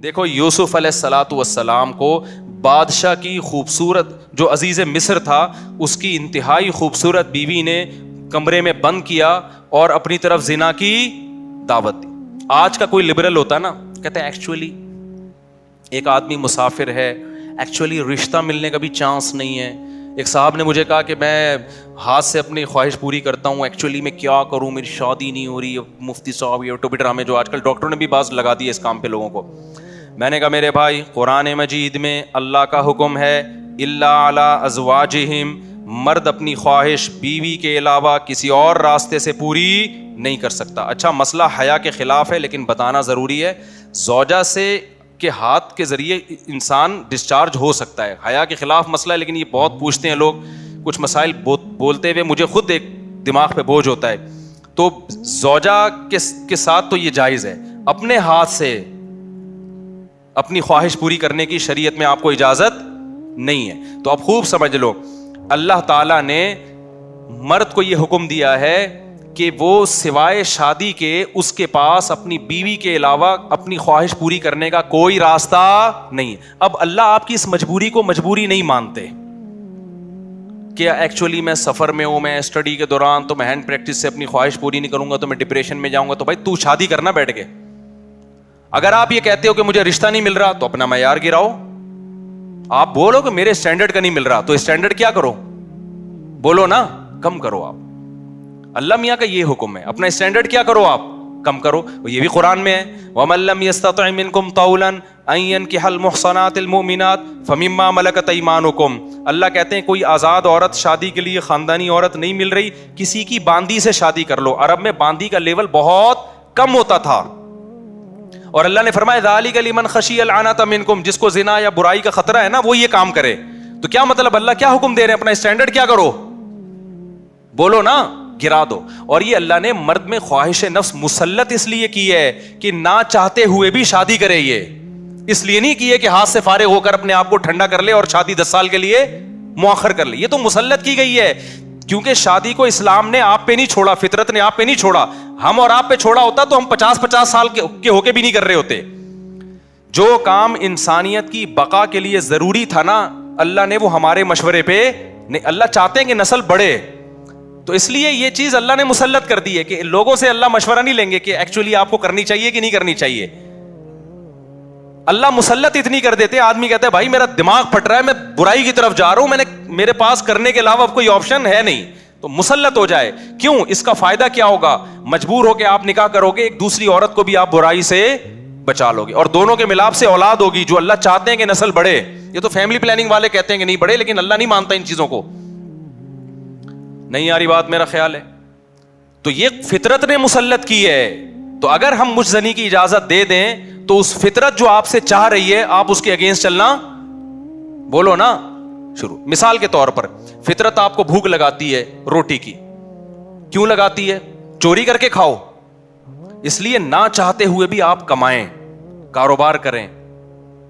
دیکھو یوسف علیہ الصلاۃ والسلام کو بادشاہ کی خوبصورت جو عزیز مصر تھا اس کی انتہائی خوبصورت بیوی نے کمرے میں بند کیا اور اپنی طرف زنا کی دعوت دی. آج کا کوئی لبرل ہوتا نا کہتا ہے ایکچولی ایک آدمی مسافر ہے, ایکچولی رشتہ ملنے کا بھی چانس نہیں ہے. ایک صاحب نے مجھے کہا کہ میں ہاتھ سے اپنی خواہش پوری کرتا ہوں, ایکچولی میں کیا کروں, میری شادی نہیں ہو رہی. مفتی صاحب یہ ٹوپی ڈرامے جو آج کل ڈاکٹروں نے بھی باز لگا دی ہے اس کام پہ لوگوں کو. میں نے کہا میرے بھائی قرآن مجید میں اللہ کا حکم ہے الا علی ازواجہم, مرد اپنی خواہش بیوی کے علاوہ کسی اور راستے سے پوری نہیں کر سکتا. اچھا مسئلہ حیا کے خلاف ہے لیکن بتانا ضروری ہے, زوجہ سے کے ہاتھ کے ذریعے انسان ڈسچارج ہو سکتا ہے. حیا کے خلاف مسئلہ ہے لیکن یہ بہت پوچھتے ہیں لوگ, کچھ مسائل بولتے ہوئے مجھے خود ایک دماغ پہ بوجھ ہوتا ہے. تو زوجہ کے ساتھ تو یہ جائز ہے, اپنے ہاتھ سے اپنی خواہش پوری کرنے کی شریعت میں آپ کو اجازت نہیں ہے. تو اب خوب سمجھ لو, اللہ تعالیٰ نے مرد کو یہ حکم دیا ہے کہ وہ سوائے شادی کے اس کے پاس اپنی بیوی کے علاوہ اپنی خواہش پوری کرنے کا کوئی راستہ نہیں. اب اللہ آپ کی اس مجبوری کو مجبوری نہیں مانتے کہ ایکچولی میں سفر میں ہوں, میں اسٹڈی کے دوران تو میں ہینڈ پریکٹس سے اپنی خواہش پوری نہیں کروں گا تو میں ڈپریشن میں جاؤں گا. تو بھائی تو شادی کرنا بیٹھ کے. اگر آپ یہ کہتے ہو کہ مجھے رشتہ نہیں مل رہا تو اپنا معیار گراؤ. آپ بولو کہ میرے اسٹینڈرڈ کا نہیں مل رہا تو اسٹینڈرڈ کیا کرو, بولو نا کم کرو. آپ اللہ میاں کا یہ حکم ہے, اپنا اسٹینڈرڈ کیا کرو, آپ کم کرو. یہ بھی قرآن میں ہے وَمَن لَّمْ يَسْتَطِعْ مِنكُمْ طَوْلًا أَن يَنكِحَ الْمُحْصَنَاتِ الْمُؤْمِنَاتِ فَمِمَّا مَلَكَتْ أَيْمَانُكُمْ. اللہ کہتے ہیں کوئی آزاد عورت شادی کے لیے خاندانی عورت نہیں مل رہی, کسی کی باندی سے شادی کر لو. عرب میں باندی کا لیول بہت کم ہوتا تھا اور اللہ نے فرمایا ذَلِكَ لِمَنْ خَشِيَ الْعَنَةَ مِنكُمْ, جس کو زنا یا برائی کا خطرہ ہے نا وہ یہ کام کرے. تو کیا مطلب اللہ کیا حکم دے رہے ہیں, اپنا اسٹینڈرڈ کیا کرو, بولو نا گرا دو. اور یہ اللہ نے مرد میں خواہش نفس مسلط اس لیے کی ہے کہ نہ چاہتے ہوئے بھی شادی کرے. یہ اس لیے نہیں کی ہے کہ ہاتھ سے فارغ ہو کر اپنے آپ کو ٹھنڈا کر لے اور شادی 10 سال کے لیے مؤخر کر لے. یہ تو مسلط کی گئی ہے کیونکہ شادی کو اسلام نے آپ پہ نہیں چھوڑا, فطرت نے آپ پہ نہیں چھوڑا. ہم اور آپ پہ چھوڑا ہوتا تو ہم 50 سال کے ہو کے بھی نہیں کر رہے ہوتے. جو کام انسانیت کی بقا کے لیے ضروری تھا نا اللہ نے وہ ہمارے مشورے پہ نہیں. اللہ چاہتے ہیں کہ نسل بڑھے تو اس لیے یہ چیز اللہ نے مسلط کر دی ہے کہ لوگوں سے اللہ مشورہ نہیں لیں گے کہ ایکچولی آپ کو کرنی چاہیے کہ نہیں کرنی چاہیے. اللہ مسلط اتنی کر دیتے, آدمی کہتا ہے بھائی میرا دماغ پھٹ رہا ہے, میں برائی کی طرف جا رہا ہوں, میرے پاس کرنے کے علاوہ کوئی آپشن ہے نہیں, تو مسلط ہو جائے. کیوں, اس کا فائدہ کیا ہوگا, مجبور ہو کے آپ نکاح کرو گے, ایک دوسری عورت کو بھی آپ برائی سے بچا لو گے اور دونوں کے ملاپ سے اولاد ہوگی جو اللہ چاہتے ہیں کہ نسل بڑھے. یہ تو فیملی پلاننگ والے کہتے ہیں کہ نہیں بڑھے, لیکن اللہ نہیں مانتا ان چیزوں کو. نہیں آ رہی بات, میرا خیال ہے. تو یہ فطرت نے مسلط کی ہے. تو اگر ہم مجھ زنی کی اجازت دے دیں تو اس فطرت جو آپ سے چاہ رہی ہے آپ اس کے اگینسٹ چلنا, بولو نا شروع. مثال کے طور پر فطرت آپ کو بھوک لگاتی ہے روٹی کی, کیوں لگاتی ہے, چوری کر کے کھاؤ. اس لیے نہ چاہتے ہوئے بھی آپ کمائیں, کاروبار کریں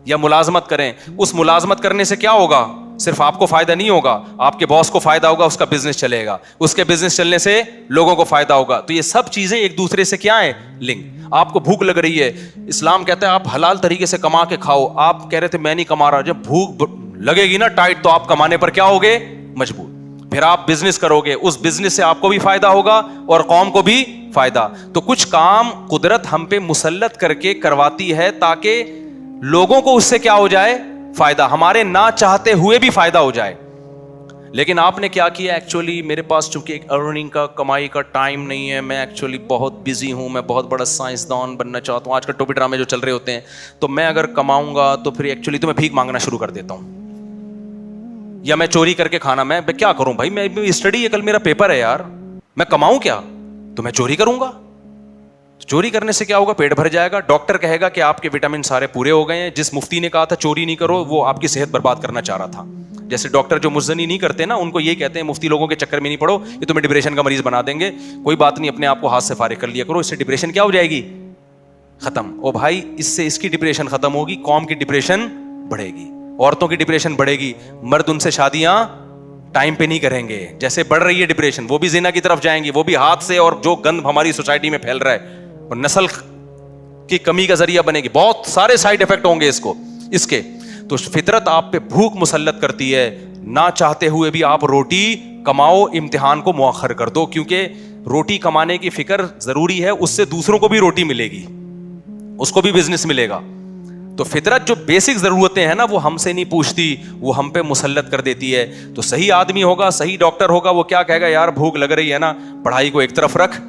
یا ملازمت کریں. اس ملازمت کرنے سے کیا ہوگا, صرف آپ کو فائدہ نہیں ہوگا, آپ کے باس کو فائدہ ہوگا, اس کا بزنس چلے گا, اس کے بزنس چلنے سے لوگوں کو فائدہ ہوگا. تو یہ سب چیزیں ایک دوسرے سے کیا ہیں, لنک. آپ کو بھوک لگ رہی ہے, اسلام کہتا ہے آپ حلال طریقے سے کما کے کھاؤ. آپ کہہ رہے تھے میں نہیں کما رہا, جب بھوک لگے گی نا ٹائٹ تو آپ کمانے پر کیا ہوگے, مجبور. پھر آپ بزنس کرو گے, اس بزنس سے آپ کو بھی فائدہ ہوگا اور قوم کو بھی فائدہ. تو کچھ کام قدرت ہم پہ مسلط کر کے کرواتی ہے تاکہ لوگوں کو اس سے کیا ہو جائے, فائدہ, ہمارے نہ چاہتے ہوئے بھی فائدہ ہو جائے. لیکن آپ نے کیا کیا, ایکچولی میرے پاس چونکہ ایک ارننگ کا کمائی کا ٹائم نہیں ہے, میں ایکچولی بہت بزی ہوں, میں بہت بڑا سائنسدان بننا چاہتا ہوں. آج کل ٹوپی ڈرامے جو چل رہے ہوتے ہیں, تو میں اگر کماؤں گا تو پھر ایکچولی تو میں بھیک مانگنا شروع کر دیتا ہوں, یا میں چوری کر کے کھانا, میں کیا کروں بھائی, میں اسٹڈی ہے, کل میرا پیپر ہے یار, میں کماؤں کیا, تو میں چوری کروں گا. چوری کرنے سے کیا ہوگا, پیٹ بھر جائے گا. ڈاکٹر کہے گا کہ آپ کے وٹامن سارے پورے ہو گئے ہیں. جس مفتی نے کہا تھا چوری نہیں کرو, وہ آپ کی صحت برباد کرنا چاہ رہا تھا. جیسے ڈاکٹر جو مزنی نہیں کرتے نا, ان کو یہ کہتے ہیں مفتی لوگوں کے چکر میں نہیں پڑو, یہ تمہیں ڈپریشن کا مریض بنا دیں گے. کوئی بات نہیں, اپنے آپ کو ہاتھ سے فارغ کر لیا کرو, اس سے ڈپریشن کیا ہو جائے گی, ختم. او بھائی اس سے اس کی ڈپریشن ختم ہوگی, قوم کی ڈپریشن بڑھے گی, عورتوں کی ڈپریشن بڑھے گی. مرد ان سے شادیاں ٹائم پہ نہیں کریں گے. جیسے بڑھ رہی ہے ڈپریشن, وہ بھی زنا کی طرف جائیں گے, وہ بھی ہاتھ سے, اور جو گند ہماری سوسائٹی میں پھیل رہا ہے, اور نسل کی کمی کا ذریعہ بنے گی, بہت سارے سائڈ افیکٹ ہوں گے اس کے. تو فطرت آپ پہ بھوک مسلط کرتی ہے, نہ چاہتے ہوئے بھی آپ روٹی کماؤ, امتحان کو مؤخر کر دو, کیونکہ روٹی کمانے کی فکر ضروری ہے, اس سے دوسروں کو بھی روٹی ملے گی, اس کو بھی بزنس ملے گا. تو فطرت جو بیسک ضرورتیں ہیں نا وہ ہم سے نہیں پوچھتی, وہ ہم پہ مسلط کر دیتی ہے. تو صحیح آدمی ہوگا, صحیح ڈاکٹر ہوگا, وہ کیا کہے گا, یار بھوک لگ رہی ہے نا, پڑھائی کو ایک طرف رکھ,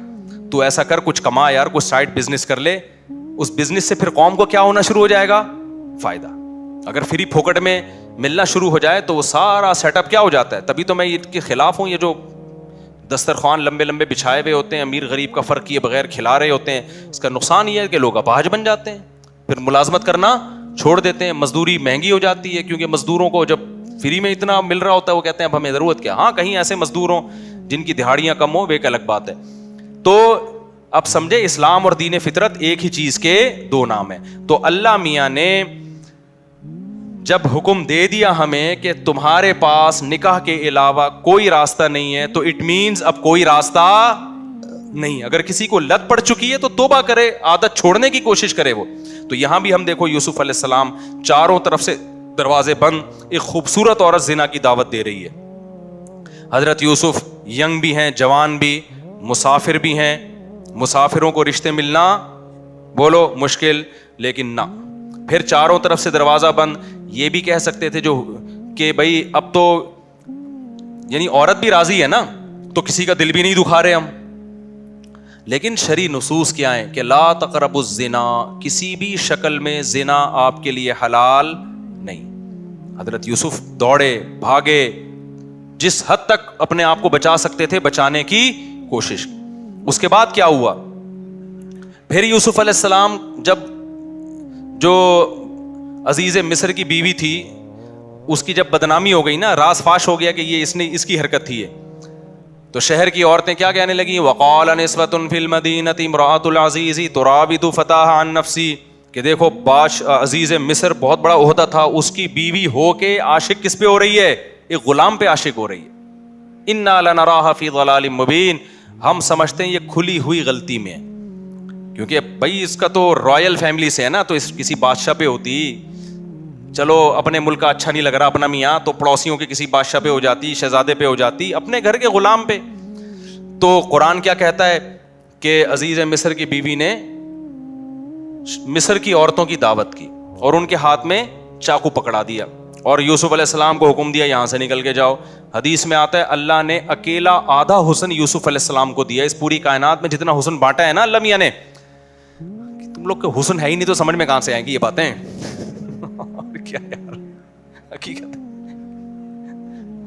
تو ایسا کر کچھ کما یار, کچھ سائڈ بزنس کر لے. اس بزنس سے پھر قوم کو کیا ہونا شروع ہو جائے گا, فائدہ. اگر فری پھوکٹ میں ملنا شروع ہو جائے تو وہ سارا سیٹ اپ کیا ہو جاتا ہے. تبھی تو میں اس کے خلاف ہوں, یہ جو دسترخوان لمبے لمبے بچھائے ہوئے ہوتے ہیں, امیر غریب کا فرق کیے بغیر کھلا رہے ہوتے ہیں, اس کا نقصان یہ ہے کہ لوگ اپاہج بن جاتے ہیں, پھر ملازمت کرنا چھوڑ دیتے ہیں, مزدوری مہنگی ہو جاتی ہے, کیونکہ مزدوروں کو جب فری میں اتنا مل رہا ہوتا ہے وہ کہتے ہیں اب ہمیں ضرورت کیا. ہاں کہیں ایسے مزدور ہوں جن کی دہاڑیاں کم ہوں, وہ ایک الگ بات ہے. تو اب سمجھے اسلام اور دین فطرت ایک ہی چیز کے دو نام ہیں. تو اللہ میاں نے جب حکم دے دیا ہمیں کہ تمہارے پاس نکاح کے علاوہ کوئی راستہ نہیں ہے, تو اٹ مینز اب کوئی راستہ نہیں. اگر کسی کو لت پڑ چکی ہے تو توبہ کرے, عادت چھوڑنے کی کوشش کرے وہ. تو یہاں بھی ہم دیکھو یوسف علیہ السلام چاروں طرف سے دروازے بند, ایک خوبصورت عورت زنا کی دعوت دے رہی ہے. حضرت یوسف ینگ بھی ہیں, جوان بھی, مسافر بھی ہیں, مسافروں کو رشتے ملنا بولو مشکل, لیکن نہ, پھر چاروں طرف سے دروازہ بند. یہ بھی کہہ سکتے تھے جو کہ بھائی اب تو یعنی عورت بھی راضی ہے نا, تو کسی کا دل بھی نہیں دکھا رہے ہم. لیکن شرعی نصوص کیا ہیں کہ لا تقربوا الزنا, کسی بھی شکل میں زنا آپ کے لیے حلال نہیں. حضرت یوسف دوڑے بھاگے, جس حد تک اپنے آپ کو بچا سکتے تھے بچانے کی کوشش. اس کے بعد کیا ہوا, پھر یوسف علیہ السلام جب جو عزیز مصر کی بیوی تھی اس کی جب بدنامی ہو گئی نا, راز فاش ہو گیا کہ یہ اس کی حرکت تھی, تو شہر کی عورتیں کیا کہنے لگیں, وقال نسوۃ فی المدینہ امرأۃ العزیز تراود فتاها عن نفسی, کہ دیکھو عزیز مصر بہت بڑا عہدہ تھا, اس کی بیوی ہو کے عاشق کس پہ ہو رہی ہے, ایک غلام پہ عاشق ہو رہی ہے. انا لنراها فی ضلال مبین, ہم سمجھتے ہیں یہ کھلی ہوئی غلطی میں, کیونکہ بھائی اس کا تو رائل فیملی سے ہے نا, تو اس کسی بادشاہ پہ ہوتی, چلو اپنے ملک کا اچھا نہیں لگ رہا اپنا میاں, تو پڑوسیوں کے کسی بادشاہ پہ ہو جاتی, شہزادے پہ ہو جاتی, اپنے گھر کے غلام پہ. تو قرآن کیا کہتا ہے کہ عزیز مصر کی بیوی نے مصر کی عورتوں کی دعوت کی اور ان کے ہاتھ میں چاقو پکڑا دیا, اور یوسف علیہ السلام کو حکم دیا یہاں سے نکل کے جاؤ. حدیث میں آتا ہے اللہ نے اکیلا آدھا حسن یوسف علیہ السلام کو دیا. اس پوری کائنات میں جتنا حسن بانٹا ہے نا اللہ میاں نے, تم لوگ کے حسن ہے ہی نہیں تو سمجھ میں کہاں سے آئیں گی یہ باتیں. کیا یار حقیقت,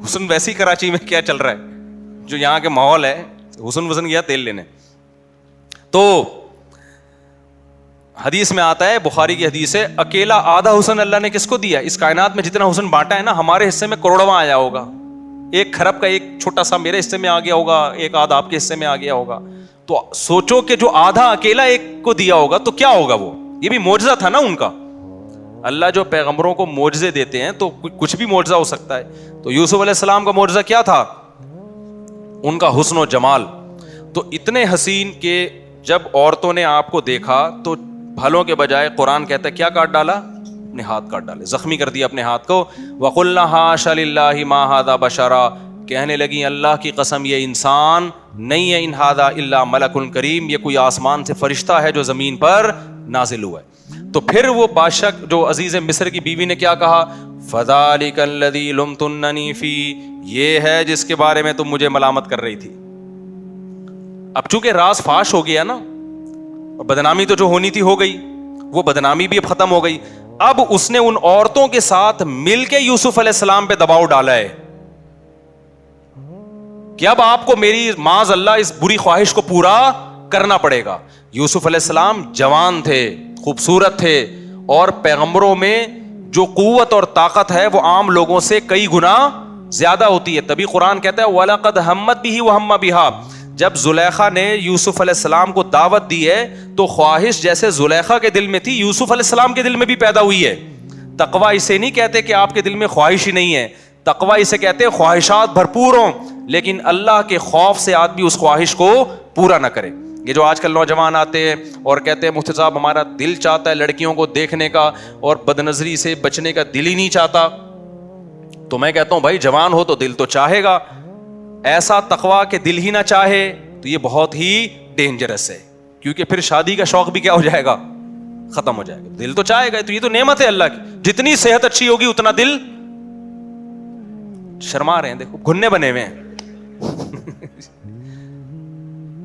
حسن ویسی کراچی میں کیا چل رہا ہے, جو یہاں کے ماحول ہے, حسن وسن گیا تیل لینے. تو حدیث میں آتا ہے, بخاری کی حدیث ہے, اکیلا آدھا حسن اللہ نے کس کو دیا. اس کائنات میں جتنا حسن بانٹا ہے نا, ہمارے حصے میں کروڑواں آیا ہوگا, ایک کھرب کا ایک چھوٹا سا میرے حصے میں آ گیا ہوگا, ایک آدھا آپ کے حصے میں آ گیا ہوگا. تو سوچو کہ جو آدھا اکیلا ایک کو دیا ہوگا تو کیا ہوگا, وہ یہ بھی معجزہ تھا نا ان کا. اللہ جو پیغمبروں کو معجزے دیتے ہیں تو کچھ بھی معجزہ ہو سکتا ہے. تو یوسف علیہ السلام کا معجزہ کیا تھا, ان کا حسن و جمال. تو اتنے حسین کہ جب عورتوں نے آپ کو دیکھا تو بھلوں کے بجائے قرآن کہتا ہے کیا کاٹ ڈالا, اپنے ہاتھ کاٹ ڈالے, زخمی کر دیا اپنے ہاتھ کو. وَقُلْنَا حَاشَ لِلَّهِ مَا هَذَا بَشَرًا, کہنے لگی اللہ کی قسم یہ انسان نہیں ہے, ان هَذَا إِلَّا مَلَكٌ كَرِيمٌ, یہ کوئی آسمان سے فرشتہ ہے جو زمین پر نازل ہوا ہے. تو پھر وہ بادشاہ جو عزیز مصر کی بیوی نے کیا کہا, فَذَلِكَ الَّذِي لُمْتُنَّنِي فِيهِ, یہ ہے جس کے بارے میں تم مجھے ملامت کر رہی تھی. اب چونکہ راز فاش ہو گیا نا, اور بدنامی تو جو ہونی تھی ہو گئی, وہ بدنامی بھی اب ختم ہو گئی. اب اس نے ان عورتوں کے ساتھ مل کے یوسف علیہ السلام پہ دباؤ ڈالا ہے کہ اب آپ کو میری معاذ اللہ اس بری خواہش کو پورا کرنا پڑے گا. یوسف علیہ السلام جوان تھے, خوبصورت تھے, اور پیغمبروں میں جو قوت اور طاقت ہے وہ عام لوگوں سے کئی گنا زیادہ ہوتی ہے. تبھی قرآن کہتا ہے وَلَقَدْ هَمَّتْ بِهِ وَهَمَّ بِهَا, جب زلیخا نے یوسف علیہ السلام کو دعوت دی ہے تو خواہش جیسے زلیخا کے دل میں تھی یوسف علیہ السلام کے دل میں بھی پیدا ہوئی ہے. تقویٰ اسے نہیں کہتے کہ آپ کے دل میں خواہش ہی نہیں ہے, تقویٰ اسے کہتے ہیں خواہشات بھرپور ہوں لیکن اللہ کے خوف سے آدمی اس خواہش کو پورا نہ کرے. یہ جو آج کل نوجوان آتے ہیں اور کہتے ہیں مفتی صاحب ہمارا دل چاہتا ہے لڑکیوں کو دیکھنے کا اور بد نظری سے بچنے کا دل ہی نہیں چاہتا, تو میں کہتا ہوں بھائی جوان ہو تو دل تو چاہے گا, ایسا تقویٰ کہ دل ہی نہ چاہے تو یہ بہت ہی ڈینجرس ہے, کیونکہ پھر شادی کا شوق بھی کیا ہو جائے گا, ختم ہو جائے گا. دل تو چاہے گا, تو یہ تو نعمت ہے اللہ کی. جتنی صحت اچھی ہوگی اتنا دل, شرما رہے ہیں دیکھو گھننے بنے ہوئے ہیں,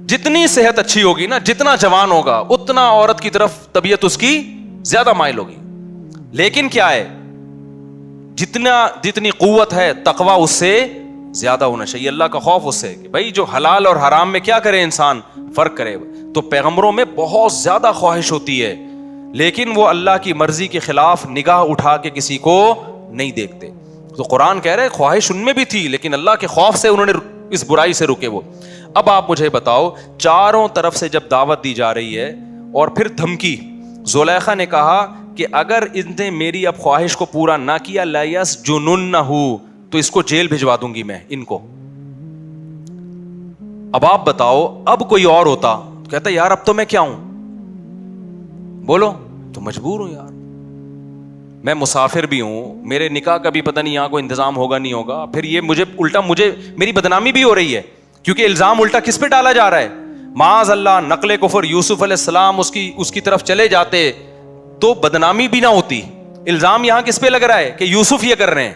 جتنی صحت اچھی ہوگی نا, جتنا جوان ہوگا اتنا عورت کی طرف طبیعت اس کی زیادہ مائل ہوگی. لیکن کیا ہے, جتنی قوت ہے تقویٰ اس سے زیادہ ہونا چاہیے, اللہ کا خوف اس سے, کہ بھائی جو حلال اور حرام میں کیا کرے انسان, فرق کرے. تو پیغمبروں میں بہت زیادہ خواہش ہوتی ہے, لیکن وہ اللہ کی مرضی کے خلاف نگاہ اٹھا کے کسی کو نہیں دیکھتے. تو قرآن کہہ رہے خواہش ان میں بھی تھی, لیکن اللہ کے خوف سے انہوں نے اس برائی سے رکے وہ. اب آپ مجھے بتاؤ, چاروں طرف سے جب دعوت دی جا رہی ہے اور پھر دھمکی, زلیخا نے کہا کہ اگر ان نے میری اب خواہش کو پورا نہ کیا لیسجننہ, تو اس کو جیل بھجوا دوں گی میں ان کو. اب آپ بتاؤ, اب کوئی اور ہوتا تو کہتا یار اب تو میں کیا ہوں, بولو, تو مجبور ہوں یار, میں مسافر بھی ہوں, میرے نکاح کا بھی پتہ نہیں یہاں کوئی انتظام ہوگا نہیں ہوگا, پھر یہ مجھے الٹا میری بدنامی بھی ہو رہی ہے, کیونکہ الزام الٹا کس پہ ڈالا جا رہا ہے, معاذ اللہ نقل کفر, یوسف علیہ السلام اس کی طرف چلے جاتے تو بدنامی بھی نہ ہوتی. الزام یہاں کس پہ لگ رہا ہے کہ یوسف یہ کر رہے ہیں,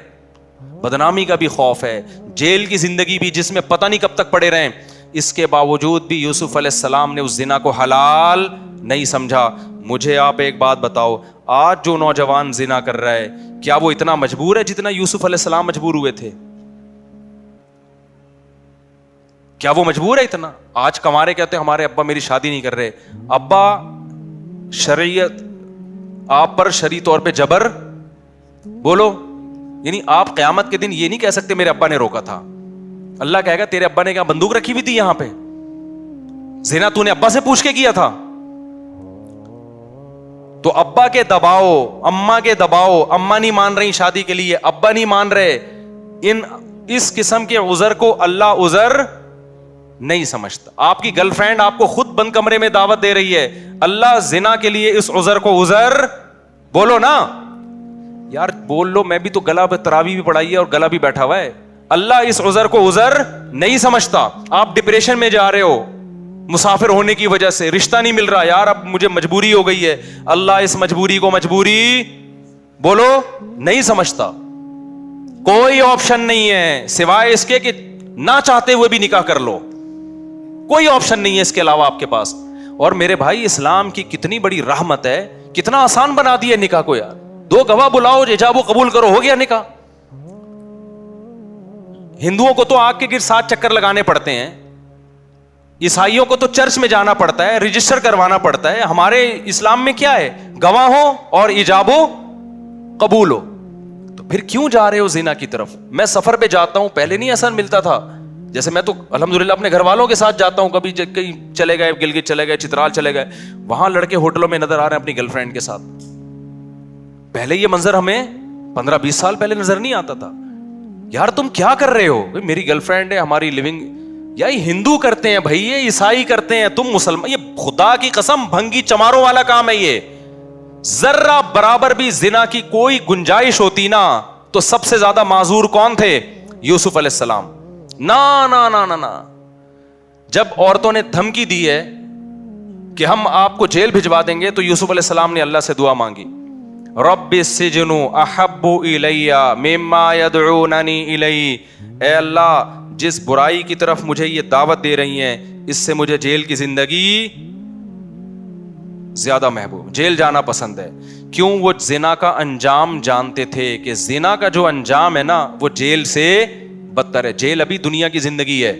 بدنامی کا بھی خوف ہے, جیل کی زندگی بھی جس میں پتہ نہیں کب تک پڑے رہیں. اس کے باوجود بھی یوسف علیہ السلام نے اس زنا کو حلال نہیں سمجھا. مجھے آپ ایک بات بتاؤ, آج جو نوجوان زنا کر رہا ہے کیا وہ اتنا مجبور ہے جتنا یوسف علیہ السلام مجبور ہوئے تھے؟ کیا وہ مجبور ہے اتنا؟ آج کمارے کہتے ہیں ہمارے ابا میری شادی نہیں کر رہے. ابا شریعت آپ پر شرعی طور پہ جبر, بولو, یعنی آپ قیامت کے دن یہ نہیں کہہ سکتے میرے ابا نے روکا تھا. اللہ کہے گا تیرے ابا نے کیا بندوق رکھی ہوئی تھی یہاں پہ, زنا تو نے ابا سے پوچھ کے کیا تھا؟ تو ابا کے دباؤ, اماں کے دباؤ, اماں نہیں مان رہی شادی کے لیے, ابا نہیں مان رہے, اس قسم کے عذر کو اللہ عذر نہیں سمجھتا. آپ کی گرل فرینڈ آپ کو خود بند کمرے میں دعوت دے رہی ہے, اللہ زنا کے لیے اس عذر کو عذر, بولو نا یار, بول لو. میں بھی تو گلا تراویح بھی پڑھائی ہے اور گلا بھی بیٹھا ہوا ہے. اللہ اس عذر کو عذر نہیں سمجھتا. آپ ڈپریشن میں جا رہے ہو مسافر ہونے کی وجہ سے, رشتہ نہیں مل رہا, یار اب مجھے مجبوری ہو گئی ہے, اللہ اس مجبوری کو مجبوری, بولو, نہیں سمجھتا. کوئی آپشن نہیں ہے سوائے اس کے کہ نہ چاہتے ہوئے بھی نکاح کر لو, کوئی آپشن نہیں ہے اس کے علاوہ آپ کے پاس. اور میرے بھائی اسلام کی کتنی بڑی رحمت ہے, کتنا آسان بنا دیا نکاح کو یار. 2 گواہ بلاؤ, ایجاب و قبول کرو, ہو گیا نکاح. ہندوؤں کو تو آگ کے گر 7 چکر لگانے پڑتے ہیں, عیسائیوں کو تو چرچ میں جانا پڑتا ہے, رجسٹر کروانا پڑتا ہے. ہمارے اسلام میں کیا ہے, گواہ ہو اور ایجاب و قبول ہو. تو پھر کیوں جا رہے ہو زنا کی طرف؟ میں سفر پہ جاتا ہوں, پہلے نہیں ایسا ملتا تھا. جیسے میں تو الحمدللہ اپنے گھر والوں کے ساتھ جاتا ہوں, کبھی کہیں چلے گئے, گلگت چلے گئے, چترال چلے گئے, وہاں لڑکے ہوٹلوں میں نظر آ رہے ہیں اپنی گرل فرینڈ کے ساتھ. پہلے یہ منظر ہمیں 15-20 سال پہلے نظر نہیں آتا تھا. یار تم کیا کر رہے ہو؟ میری گرل فرینڈ ہے, ہماری لیونگ. یا یہ ہندو کرتے ہیں بھائی, یہ عیسائی کرتے ہیں, تم مسلمان. یہ خدا کی قسم بھنگی چماروں والا کام ہے یہ. ذرہ برابر بھی زنا کی کوئی گنجائش ہوتی نا تو سب سے زیادہ معذور کون تھے؟ یوسف علیہ السلام. نا نا نا نا نا, جب عورتوں نے دھمکی دی ہے کہ ہم آپ کو جیل بھجوا دیں گے, تو یوسف علیہ السلام نے اللہ سے دعا مانگی, رب السجن احب الی مما یدعوننی الی, اے اللہ جس برائی کی طرف مجھے یہ دعوت دے رہی ہیں اس سے مجھے جیل کی زندگی زیادہ محبوب, جیل جانا پسند ہے. کیوں؟ وہ زنا کا انجام جانتے تھے کہ زنا کا جو انجام ہے نا وہ جیل سے بدتر ہے. جیل ابھی دنیا کی زندگی ہے,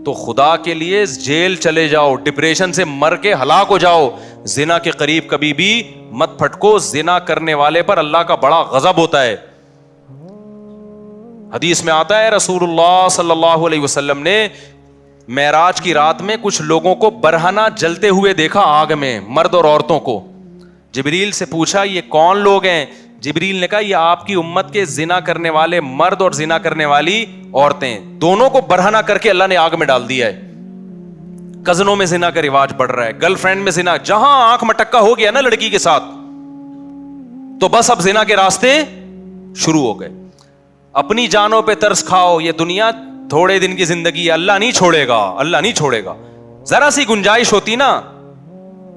تو خدا کے لیے جیل چلے جاؤ, ڈپریشن سے مر کے ہلاک ہو جاؤ, زنا کے قریب کبھی بھی مت پھٹکو. زنا کرنے والے پر اللہ کا بڑا غضب ہوتا ہے. حدیث میں آتا ہے رسول اللہ صلی اللہ علیہ وسلم نے معراج کی رات میں کچھ لوگوں کو برہنہ جلتے ہوئے دیکھا آگ میں, مرد اور عورتوں کو. جبریل سے پوچھا یہ کون لوگ ہیں؟ جبریل نے کہا یہ آپ کی امت کے زنا کرنے والے مرد اور زنا کرنے والی عورتیں, دونوں کو برہنہ کر کے اللہ نے آگ میں ڈال دیا ہے. کزنوں میں زنا کا رواج بڑھ رہا ہے, گرل فرینڈ میں زنا, جہاں آنکھ مٹکا ہو گیا نا لڑکی کے ساتھ تو بس اب زنا کے راستے شروع ہو گئے. اپنی جانوں پہ ترس کھاؤ, یہ دنیا تھوڑے دن کی زندگی ہے, اللہ نہیں چھوڑے گا, اللہ نہیں چھوڑے گا. ذرا سی گنجائش ہوتی نا,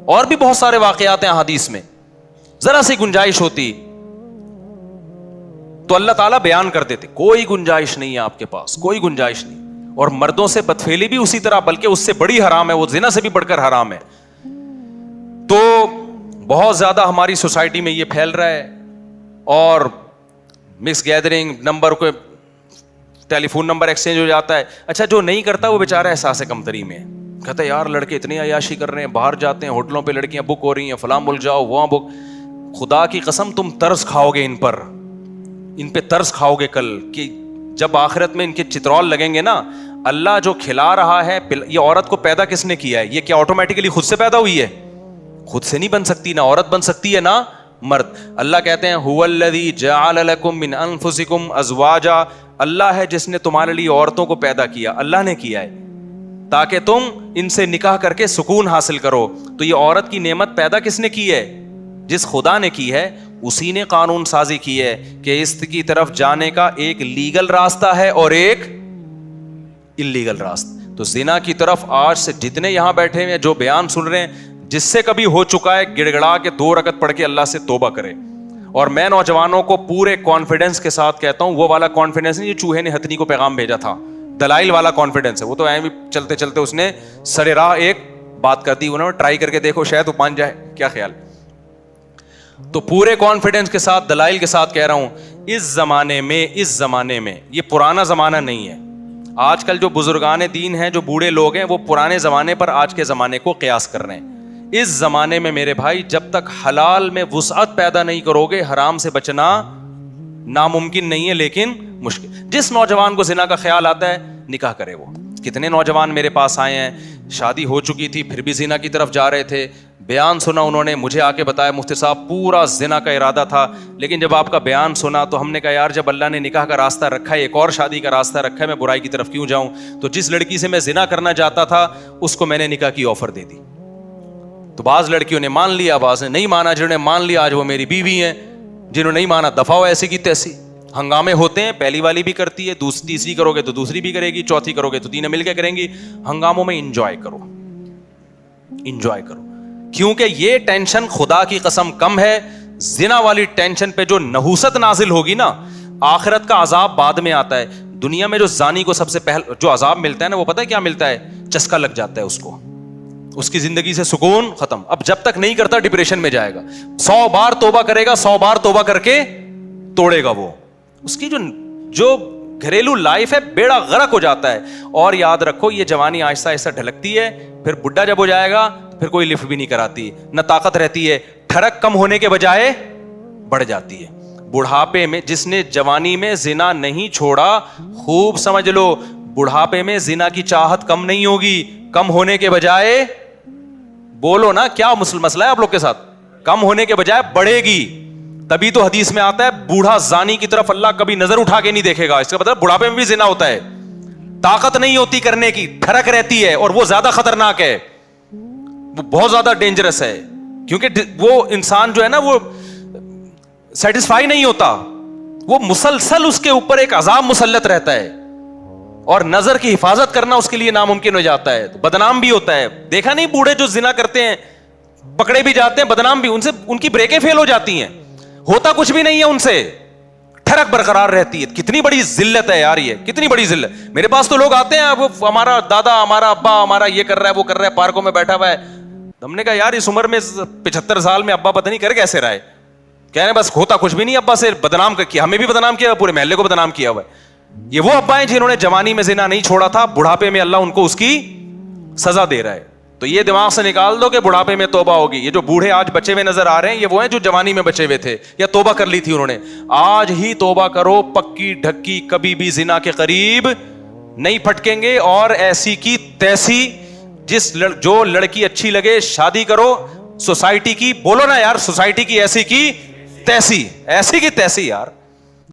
اور بھی بہت سارے واقعات ہیں حدیث میں, ذرا سی گنجائش ہوتی تو اللہ تعالیٰ بیان کر دیتے, کوئی گنجائش نہیں ہے آپ کے پاس, کوئی گنجائش نہیں. اور مردوں سے بدفعلی بھی اسی طرح, بلکہ اس سے بڑی حرام ہے, وہ زنا سے بھی بڑھ کر حرام ہے. تو بہت زیادہ ہماری سوسائٹی میں یہ پھیل رہا ہے, اور مکس گیدرنگ, نمبر کو ٹیلی فون نمبر ایکسچینج ہو جاتا ہے. اچھا جو نہیں کرتا وہ بیچارہ احساس کمتری میں کہتا ہے یار لڑکے اتنی عیاشی کر رہے ہیں, باہر جاتے ہیں ہوٹلوں پہ لڑکیاں بک ہو رہی ہیں, فلاں ملک جاؤ وہاں بک. خدا کی قسم تم ترس کھاؤ گے ان پر, ان پہ ترس کھاؤ گے کل, کہ جب آخرت میں ان کے چترول لگیں گے نا, اللہ جو کھلا رہا ہے, یہ عورت کو پیدا کس نے کیا ہے, یہ کیا آٹومیٹکلی خود سے پیدا ہوئی ہے؟ خود سے نہیں بن سکتی, نہ عورت بن سکتی ہے نہ مرد. اللہ کہتے ہیں هو الذی جعل لکم من انفسکم ازواجا, اللہ ہے جس نے تمہارے لیے عورتوں کو پیدا کیا, اللہ نے کیا ہے تاکہ تم ان سے نکاح کر کے سکون حاصل کرو. تو یہ عورت کی نعمت پیدا کس نے کی ہے؟ جس خدا نے کی ہے, اسی نے قانون سازی کی ہے کہ اس کی طرف جانے کا ایک لیگل راستہ ہے اور ایک اللیگل راستہ. تو زنا کی طرف آج سے جتنے یہاں بیٹھے ہیں جو بیان سن رہے ہیں, جس سے کبھی ہو چکا ہے گڑ گڑا کے 2 رکعت پڑھ کے اللہ سے توبہ کرے. اور میں نوجوانوں کو پورے کانفیڈنس کے ساتھ کہتا ہوں, وہ والا کانفیڈنس نہیں جو چوہے نے ہتھنی کو پیغام بھیجا تھا, دلائل والا کانفیڈنس ہے. وہ تو ایم بھی چلتے چلتے اس نے سر راہ ایک بات کر دی, انہوں نے ٹرائی کر کے دیکھو شاید وہ مان جائے, کیا خیال. تو پورے کانفیڈنس کے ساتھ دلائل کے ساتھ کہہ رہا ہوں, اس زمانے میں یہ پرانا زمانہ نہیں ہے. آج کل جو بزرگان دین ہیں, جو بوڑھے لوگ ہیں, وہ پرانے زمانے پر آج کے زمانے کو قیاس کر رہے ہیں. اس زمانے میں میرے بھائی جب تک حلال میں وسعت پیدا نہیں کرو گے, حرام سے بچنا ناممکن نہیں ہے لیکن مشکل. جس نوجوان کو زنا کا خیال آتا ہے نکاح کرے. وہ کتنے نوجوان میرے پاس آئے ہیں, شادی ہو چکی تھی پھر بھی زنا کی طرف جا رہے تھے, بیان سنا انہوں نے, مجھے آ کے بتایا مفتی صاحب پورا زنا کا ارادہ تھا, لیکن جب آپ کا بیان سنا تو ہم نے کہا یار جب اللہ نے نکاح کا راستہ رکھا ہے, ایک اور شادی کا راستہ رکھا ہے, میں برائی کی طرف کیوں جاؤں. تو جس لڑکی سے میں زنا کرنا چاہتا تھا اس کو میں نے نکاح کی آفر دے دی. تو بعض لڑکیوں نے مان لیا, بعض نے نہیں مانا. جنہوں نے مان لیا آج وہ میری بیوی ہیں, جنہوں نے نہیں مانا دفعہ ہو ایسی کی تیسی. ہنگامے ہوتے ہیں, پہلی والی بھی کرتی ہے, تیسری کرو گے تو دوسری بھی کرے گی, چوتھی کرو گے تو تینوں مل کے کریں گی. ہنگاموں میں انجوائے کرو, انجوائے کرو, کیونکہ یہ ٹینشن خدا کی قسم کم ہے. زنا والی ٹینشن پہ جو نحوست نازل ہوگی نا, آخرت کا عذاب بعد میں آتا ہے. دنیا میں جو زانی کو سب سے پہلے جو عذاب ملتا ہے نا, وہ پتہ ہے کیا ملتا ہے؟ چسکا لگ جاتا ہے اس کو, اس کی زندگی سے سکون ختم. اب جب تک نہیں کرتا ڈپریشن میں جائے گا, 100 بار توبہ کرے گا, 100 بار توبہ کر کے توڑے گا. وہ اس کی جو گھریلو لائف ہے بیڑا غرق ہو جاتا ہے. اور یاد رکھو یہ جوانی آہستہ آہستہ ڈھلکتی ہے, پھر بڈھا جب ہو جائے گا پھر کوئی لفٹ بھی نہیں کراتی, نہ طاقت رہتی ہے, ٹھڑک کم ہونے کے بجائے بڑھ جاتی ہے. بڑھاپے میں جس نے جوانی میں زنا نہیں چھوڑا, خوب سمجھ لو بڑھاپے میں زنا کی چاہت کم نہیں ہوگی, کم ہونے کے بجائے, بولو نا کیا مسئلہ ہے آپ لوگ کے ساتھ, کم ہونے کے بجائے بڑھے گی. تبھی تو حدیث میں آتا ہے بوڑھا زانی کی طرف اللہ کبھی نظر اٹھا کے نہیں دیکھے گا. اس کا مطلب بڑھاپے میں بھی زنا ہوتا ہے, طاقت نہیں ہوتی کرنے کی, ٹھڑک رہتی ہے, اور وہ زیادہ خطرناک ہے, وہ بہت زیادہ ڈینجرس ہے. کیونکہ وہ انسان جو ہے نا وہ سیٹسفائی نہیں ہوتا, وہ مسلسل اس کے اوپر ایک عذاب مسلط رہتا ہے, اور نظر کی حفاظت کرنا اس کے لیے ناممکن ہو جاتا ہے, بدنام بھی ہوتا ہے. دیکھا نہیں بوڑھے جو زنا کرتے ہیں پکڑے بھی جاتے ہیں, بدنام بھی, ان سے ان کی بریکیں فیل ہو جاتی ہیں, ہوتا کچھ بھی نہیں ہے ان سے, ٹھڑک برقرار رہتی ہے. کتنی بڑی ذلت ہے یار, یہ کتنی بڑی ذلت. میرے پاس تو لوگ آتے ہیں, وہ ہمارا دادا, ہمارا ابا, ہمارا یہ کر رہا ہے, وہ کر رہا ہے, پارکوں میں بیٹھا ہوا ہے. ہم نے کہا یار اس عمر میں 75 سال میں ابا پتہ نہیں کر کیسے رہا ہے. کہہ رہے بس ہوتا کچھ بھی نہیں, ابا سے بدنام کیا, ہمیں بھی بدنام کیا, پورے محلے کو بدنام کیا ہوا ہے. یہ وہ ابا ہیں جنہوں نے جوانی میں زنا نہیں چھوڑا تھا, بڑھاپے میں اللہ ان کو اس کی سزا دے رہا ہے. تو یہ دماغ سے نکال دو کہ بڑھاپے میں توبہ ہوگی. یہ جو بوڑھے آج بچے ہوئے نظر آ رہے ہیں, یہ وہ ہیں جو جوانی میں بچے ہوئے تھے یا توبہ کر لی تھی انہوں نے. آج ہی توبہ کرو, پکی ڈھکی, کبھی بھی زنا کے قریب نہیں پھٹکیں گے. اور ایسی کی تیسی, جو لڑکی اچھی لگے شادی کرو. سوسائٹی کی بولو نا یار, سوسائٹی کی ایسی کی تیسی, ایسی کی تیسی یار.